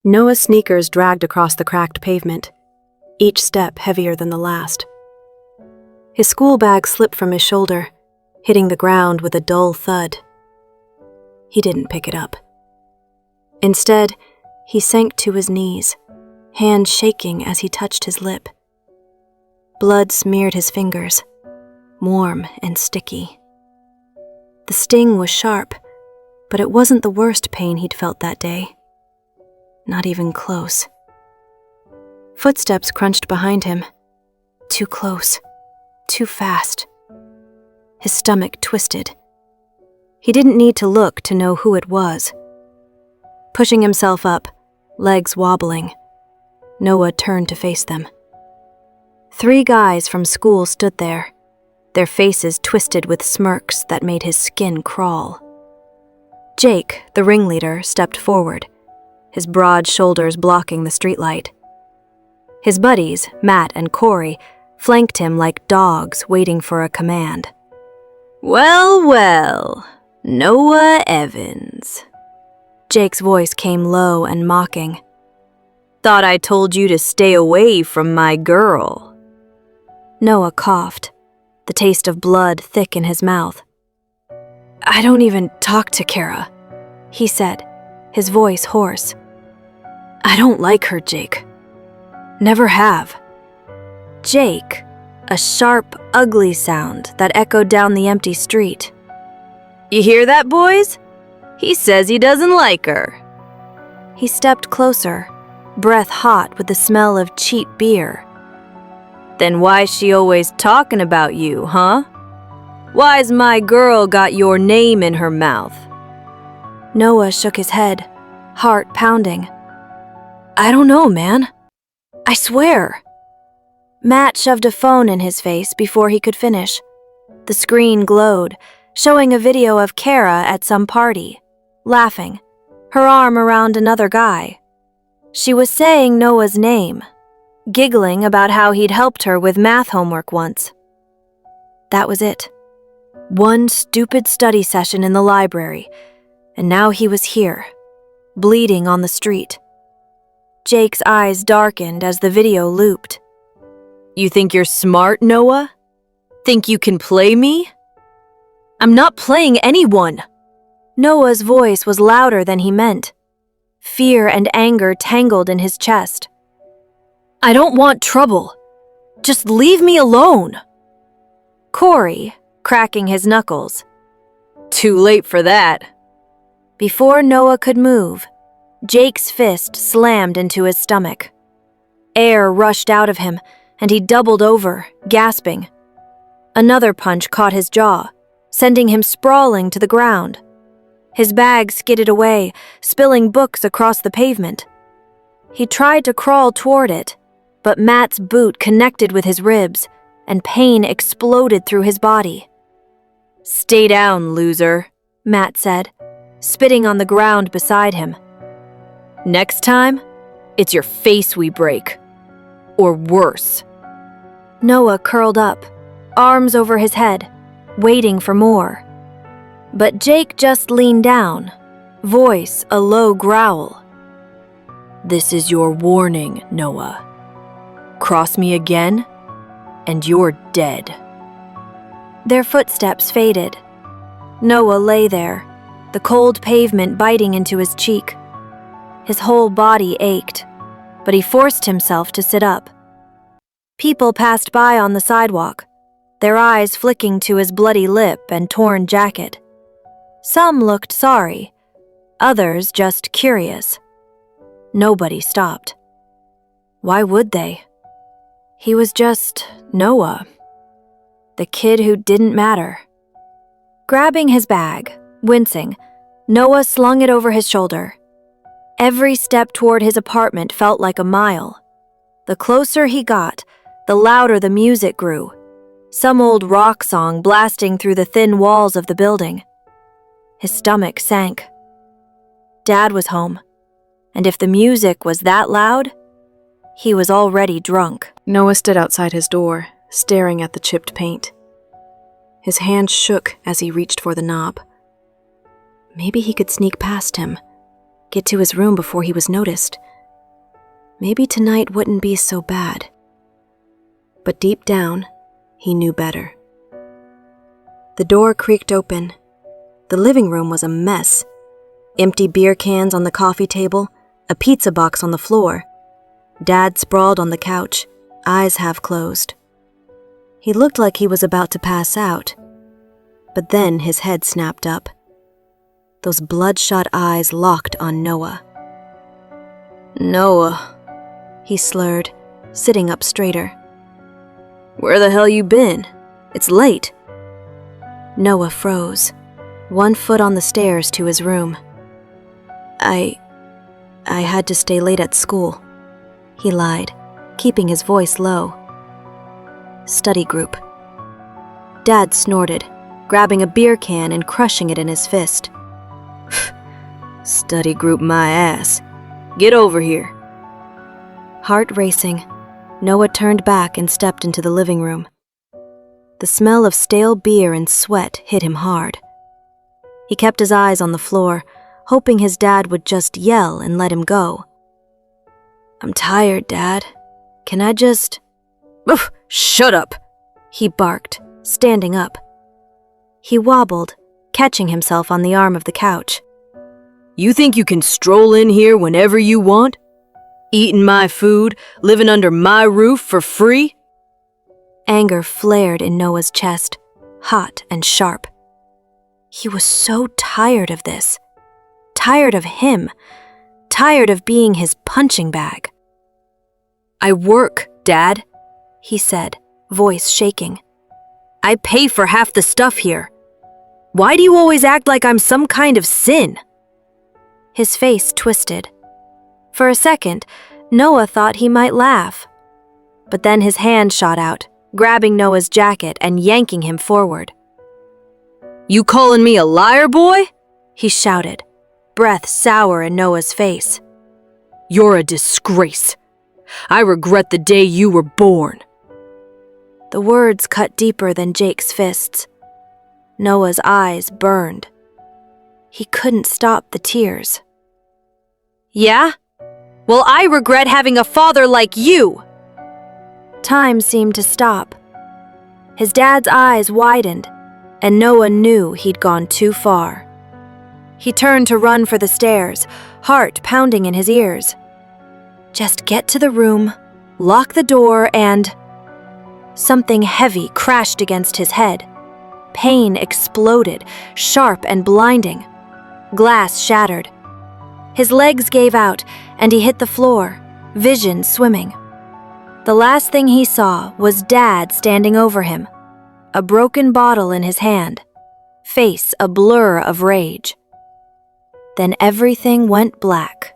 Noah's sneakers dragged across the cracked pavement, each step heavier than the last. His school bag slipped from his shoulder, hitting the ground with a dull thud. He didn't pick it up. Instead, he sank to his knees, hand shaking as he touched his lip. Blood smeared his fingers, warm and sticky. The sting was sharp, but it wasn't the worst pain he'd felt that day. Not even close. Footsteps crunched behind him. Too close. Too fast. His stomach twisted. He didn't need to look to know who it was. Pushing himself up, legs wobbling, Noah turned to face them. 3 guys from school stood there, their faces twisted with smirks that made his skin crawl. Jake, the ringleader, stepped forward, his broad shoulders blocking the streetlight. His buddies, Matt and Corey, flanked him like dogs waiting for a command. "Well, well, Noah Evans." Jake's voice came low and mocking. "Thought I told you to stay away from my girl." Noah coughed, the taste of blood thick in his mouth. "I don't even talk to Kara," he said, his voice hoarse. "I don't like her, Jake. Never have." Jake, a sharp, ugly sound that echoed down the empty street. "You hear that, boys? He says he doesn't like her." He stepped closer, breath hot with the smell of cheap beer. "Then why's she always talking about you, huh? Why's my girl got your name in her mouth?" Noah shook his head, heart pounding. "I don't know, man. I swear." Matt shoved a phone in his face before he could finish. The screen glowed, showing a video of Kara at some party, laughing, her arm around another guy. She was saying Noah's name, giggling about how he'd helped her with math homework once. That was it. One stupid study session in the library, and now he was here, bleeding on the street. Jake's eyes darkened as the video looped. "You think you're smart, Noah? Think you can play me?" "I'm not playing anyone." Noah's voice was louder than he meant. Fear and anger tangled in his chest. "I don't want trouble. Just leave me alone." Corey, cracking his knuckles. "Too late for that." Before Noah could move, Jake's fist slammed into his stomach. Air rushed out of him, and he doubled over, gasping. Another punch caught his jaw, sending him sprawling to the ground. His bag skidded away, spilling books across the pavement. He tried to crawl toward it, but Matt's boot connected with his ribs, and pain exploded through his body. "Stay down, loser," Matt said, spitting on the ground beside him. "Next time, it's your face we break. Or worse." Noah curled up, arms over his head, waiting for more. But Jake just leaned down, voice a low growl. "This is your warning, Noah. Cross me again, and you're dead." Their footsteps faded. Noah lay there, the cold pavement biting into his cheek. His whole body ached, but he forced himself to sit up. People passed by on the sidewalk, their eyes flicking to his bloody lip and torn jacket. Some looked sorry, others just curious. Nobody stopped. Why would they? He was just Noah, the kid who didn't matter. Grabbing his bag, wincing, Noah slung it over his shoulder. Every step toward his apartment felt like a mile. The closer he got, the louder the music grew, some old rock song blasting through the thin walls of the building. His stomach sank. Dad was home, and if the music was that loud, he was already drunk. Noah stood outside his door, staring at the chipped paint. His hand shook as he reached for the knob. Maybe he could sneak past him, get to his room before he was noticed. Maybe tonight wouldn't be so bad. But deep down, he knew better. The door creaked open. The living room was a mess. Empty beer cans on the coffee table, a pizza box on the floor. Dad sprawled on the couch, eyes half closed. He looked like he was about to pass out, but then his head snapped up. Those bloodshot eyes locked on Noah. "Noah," he slurred, sitting up straighter. "Where the hell you been? It's late." Noah froze, one foot on the stairs to his room. I had to stay late at school," he lied, keeping his voice low. "Study group." Dad snorted, grabbing a beer can and crushing it in his fist. "Study group my ass. Get over here." Heart racing, Noah turned back and stepped into the living room. The smell of stale beer and sweat hit him hard. He kept his eyes on the floor, hoping his dad would just yell and let him go. "I'm tired, Dad. Can I just—" "Oof, shut up," he barked, standing up. He wobbled, catching himself on the arm of the couch. "You think you can stroll in here whenever you want? Eating my food, living under my roof for free?" Anger flared in Noah's chest, hot and sharp. He was so tired of this. Tired of him. Tired of being his punching bag. "I work, Dad," he said, voice shaking. "I pay for half the stuff here. Why do you always act like I'm some kind of sin?" His face twisted. For a second, Noah thought he might laugh. But then his hand shot out, grabbing Noah's jacket and yanking him forward. "You calling me a liar, boy?" he shouted, breath sour in Noah's face. "You're a disgrace. I regret the day you were born." The words cut deeper than Jake's fists. Noah's eyes burned. He couldn't stop the tears. "Yeah? Well, I regret having a father like you." Time seemed to stop. His dad's eyes widened, and Noah knew he'd gone too far. He turned to run for the stairs, heart pounding in his ears. Just get to the room, lock the door, and... Something heavy crashed against his head. Pain exploded, sharp and blinding. Glass shattered. His legs gave out, and he hit the floor, vision swimming. The last thing he saw was Dad standing over him, a broken bottle in his hand, face a blur of rage. Then everything went black.